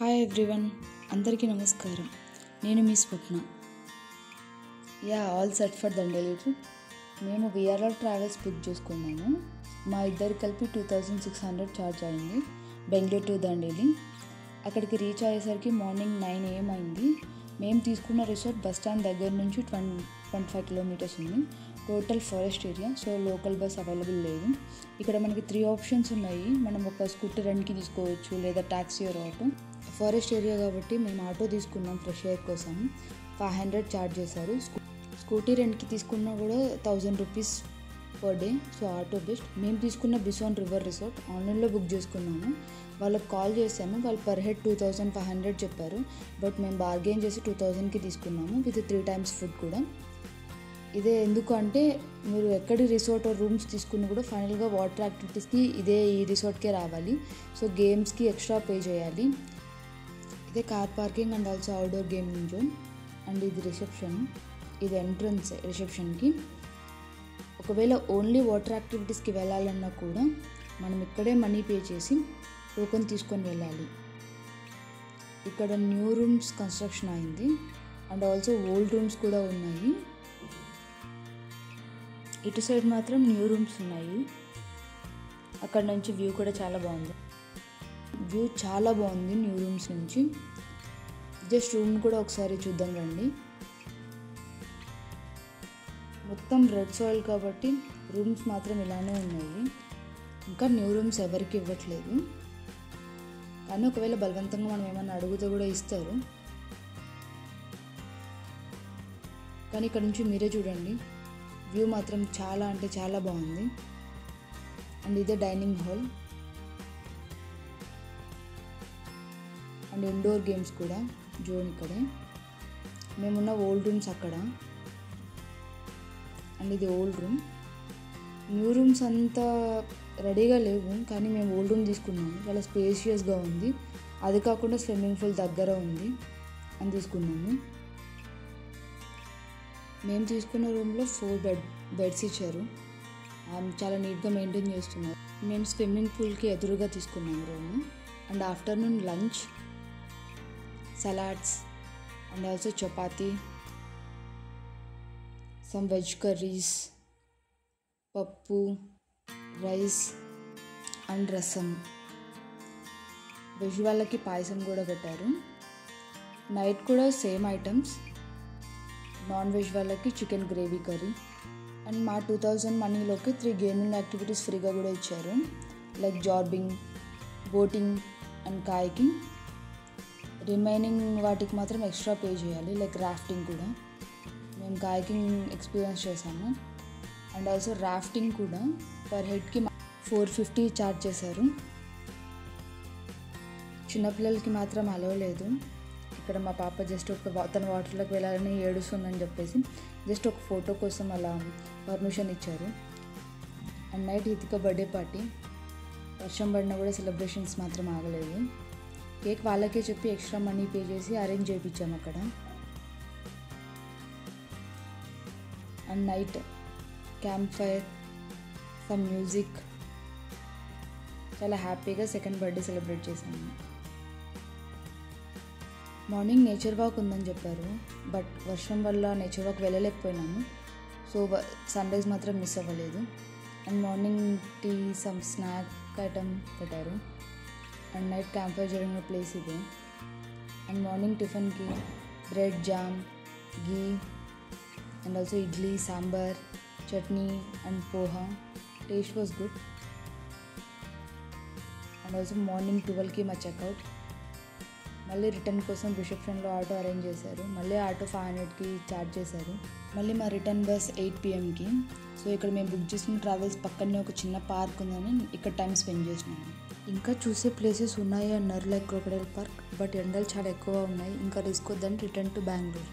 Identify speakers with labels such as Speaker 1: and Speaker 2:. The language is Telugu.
Speaker 1: హాయ్ ఎవ్రీవన్, అందరికీ నమస్కారం. నేను మీ Swapna. All set for Dandeli trip. మేము విఆర్ఆర్ ట్రావెల్స్ బుక్ చేసుకున్నాము. మా ఇద్దరు కలిపి 2600 ఛార్జ్ అయింది బెంగళూరు టు దండేలి. అక్కడికి రీచ్ అయ్యేసరికి మార్నింగ్ 9 AM అయింది. మేము తీసుకున్న రిసార్ట్ బస్ స్టాండ్ దగ్గర నుంచి 25 కిలోమీటర్స్ ఉంది. Total forest area, so local bus available లేదు. ఇక్కడ మనకి 3 ఆప్షన్స్ ఉన్నాయి. మనం ఒక స్కూటర్ రెంట్కి తీసుకోవచ్చు, లేదా taxi or auto. Forest area కాబట్టి మేము ఆటో తీసుకున్నాం. ఫ్రెష్ ఎయిర్ కోసం 500 ఛార్జ్ చేశారు. స్కూటీ రెంట్కి తీసుకున్నా కూడా 1000 rupees per day. So auto best. మేము తీసుకున్న బిసాన్ రివర్ రిసార్ట్ ఆన్లైన్లో బుక్ చేసుకున్నాము. వాళ్ళకి కాల్ చేసాము. వాళ్ళు పర్ హెడ్ 2500 చెప్పారు. బట్ మేము బార్గెన్ చేసి 2000కి తీసుకున్నాము, విత్ 3 times ఫుడ్ కూడా. ఇదే ఎందుకు అంటే, మీరు ఎక్కడి రిసార్ట్ రూమ్స్ తీసుకున్నా కూడా ఫైనల్గా వాటర్ యాక్టివిటీస్కి ఈ రిసార్ట్కే రావాలి. సో గేమ్స్కి ఎక్స్ట్రా పే చేయాలి. ఇదే car parking and also outdoor gaming zone. And ఇది రిసెప్షన్, ఇది ఎంట్రన్స్ రిసెప్షన్కి. ఒకవేళ ఓన్లీ వాటర్ యాక్టివిటీస్కి వెళ్ళాలన్నా కూడా మనం ఇక్కడే మనీ పే చేసి టోకెన్ తీసుకొని వెళ్ళాలి. ఇక్కడ న్యూ రూమ్స్ కన్స్ట్రక్షన్ అయింది అండ్ ఆల్సో ఓల్డ్ రూమ్స్ కూడా ఉన్నాయి. ఇటు సైడ్ మాత్రం న్యూ రూమ్స్ ఉన్నాయి. అక్కడ నుంచి వ్యూ కూడా చాలా బాగుంది. వ్యూ చాలా బాగుంది న్యూ రూమ్స్ నుంచి. జస్ట్ రూమ్ కూడా ఒకసారి చూద్దాం రండి. మొత్తం రెడ్ సాయిల్ కాబట్టి రూమ్స్ మాత్రం ఇలానే ఉన్నాయి. ఇంకా న్యూ రూమ్స్ ఎవరికి ఇవ్వట్లేదు, కానీ ఒకవేళ బలవంతంగా మనం ఏమన్నా అడిగితే కూడా ఇస్తారు. కానీ ఇక్కడ నుంచి మీరే చూడండి, వ్యూ మాత్రం చాలా అంటే చాలా బాగుంది. అండ్ ఇదే dining hall and indoor games కూడా జోన్ ఇక్కడే. మేమున్న ఓల్డ్ రూమ్స్ అక్కడ. అండ్ ఇది ఓల్డ్ రూమ్. న్యూ రూమ్స్ అంతా రెడీగా లేవు, కానీ మేము ఓల్డ్ రూమ్ తీసుకున్నాము. చాలా స్పేషియస్గా ఉంది. అది కాకుండా స్విమ్మింగ్ పూల్ దగ్గర ఉంది అని తీసుకున్నాము. మేము తీసుకున్న రూమ్లో 4 బెడ్స్ ఇచ్చారు. చాలా నీట్గా మెయింటైన్ చేస్తున్నారు. మేము స్విమ్మింగ్ పూల్కి ఎదురుగా తీసుకున్నాము room. And afternoon lunch, salads and also chapati, some veg curries, పప్పు, రైస్ అండ్ రసం. వెజ్ వాళ్ళకి పాయసం కూడా పెట్టారు. నైట్ కూడా సేమ్ ఐటమ్స్. నాన్ వెజ్ వాళ్ళకి చికెన్ గ్రేవీ కర్రీ. అండ్ మా 2000 మనీలోకి 3 గేమింగ్ యాక్టివిటీస్ ఫ్రీగా కూడా ఇచ్చారు, like zorbing, boating and kayaking. Remaining వాటికి మాత్రం ఎక్స్ట్రా పే చేయాలి, లైక్ రాఫ్టింగ్ కూడా. మేము కాయకింగ్ ఎక్స్పీరియన్స్ చేసాము. అండ్ ఆల్సో రాఫ్టింగ్ కూడా పర్ హెడ్కి 450 ఛార్జ్ చేశారు. చిన్నపిల్లలకి మాత్రం అలవ్ లేదు. ఇక్కడ మా పాప జస్ట్ తన వాటర్లోకి వెళ్ళాలని ఏడుస్తుందని చెప్పేసి జస్ట్ ఒక ఫోటో కోసం అలా పర్మిషన్ ఇచ్చారు. And night Hithika birthday party. వర్షం పడినా కూడా సెలబ్రేషన్స్ మాత్రం ఆగలేదు. కేక్ వాళ్ళకే చెప్పి ఎక్స్ట్రా మనీ పే చేసి అరేంజ్ చేయించాము అక్కడ. And night campfire, some music. చాలా హ్యాపీగా సెకండ్ బర్త్డే సెలబ్రేట్ చేశాము. మార్నింగ్ నేచర్ వాక్ ఉందని చెప్పారు, బట్ వర్షం వల్ల నేచర్ వాక్ వెళ్ళలేకపోయినాము. సో సన్ రైజ్ మాత్రం మిస్ అవ్వలేదు. And morning tea, some snack item పెట్టారు. అండ్ నైట్ క్యాంప్ ఫైర్ జరిగిన ప్లేస్ ఇదే. అండ్ మార్నింగ్ టిఫిన్కి bread, jam, ghee and also idli, sambar, chutney and poha. Taste was good. And also morning 12కి మా చెక్అవుట్. మళ్ళీ రిటర్న్ కోసం రిసెప్షన్లో ఆటో అరేంజ్ చేశారు. మళ్ళీ ఆటో 500కి ఛార్జ్ చేశారు. మళ్ళీ మా రిటర్న్ బస్ 8 PMకి. సో ఇక్కడ మేము బుక్ చేసిన ట్రావెల్స్ పక్కనే ఒక చిన్న పార్క్ ఉందని ఇక్కడ టైం స్పెండ్ చేసినాము. ఇంకా చూసే ప్లేసెస్ ఉన్నాయి అన్నారు, లైక్ క్రొకడైల్ పార్క్. బట్ ఎండలు చాలా ఎక్కువ ఉన్నాయి, ఇంకా రిస్క్ వద్దని రిటర్న్ టు బెంగళూరు.